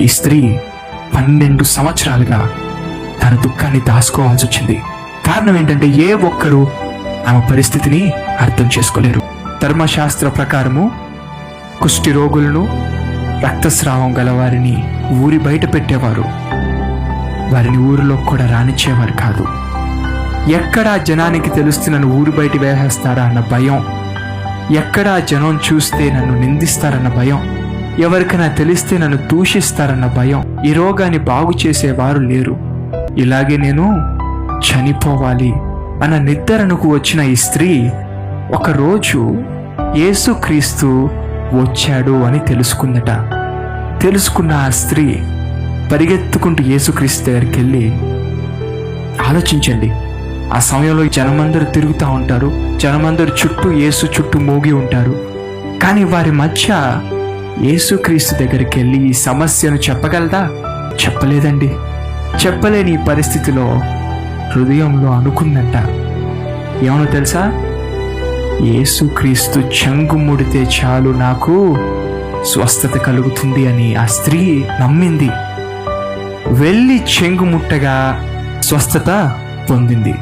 ఈ స్త్రీ 12 సంవత్సరాలుగా తన దుఃఖాన్ని దాచుకోవాల్సి వచ్చింది. కారణం ఏంటంటే ఏ ఒక్కరూ ఆమె పరిస్థితిని అర్థం చేసుకోలేరు. ధర్మశాస్త్ర ప్రకారము కుష్టి రోగులను, రక్తస్రావం గల వారిని ఊరి బయట పెట్టేవారు. వారిని ఊరిలో కూడా రానిచ్చేవారు కాదు. ఎక్కడా జనానికి తెలిస్తే నన్ను ఊరి బయట వేసేస్తారా అన్న భయం, ఎక్కడా జనం చూస్తే నన్ను నిందిస్తారన్న భయం, ఎవరికైనా తెలిస్తే నన్ను దూషిస్తారన్న భయం. ఈ రోగాన్ని బాగు చేసేవారు లేరు. ఇలాగే నేను చనిపోవాలి అన్న నిర్ధారణకు వచ్చిన ఈ స్త్రీ ఒకరోజు యేసుక్రీస్తు వచ్చాడు అని తెలుసుకుందట. తెలుసుకున్న ఆ స్త్రీ పరిగెత్తుకుంటూ యేసుక్రీస్తు దగ్గరికి వెళ్ళి, ఆలోచించండి, ఆ సమయంలో జనమందరూ తిరుగుతూ ఉంటారు, జనమందరూ చుట్టూ యేసు చుట్టూ మోగి ఉంటారు. కానీ వారి మధ్య యేసుక్రీస్తు దగ్గరికి వెళ్ళి ఈ సమస్యను చెప్పగలదా? చెప్పలేదండి. చెప్పలేని ఈ పరిస్థితిలో హృదయంలో అనుకుందంట, ఏమో తెలుసా, యేసుక్రీస్తు చెంగు ముడితే చాలు నాకు స్వస్థత కలుగుతుంది అని ఆ స్త్రీ నమ్మింది. వెళ్ళి చెంగు ముట్టగా స్వస్థత పొందింది.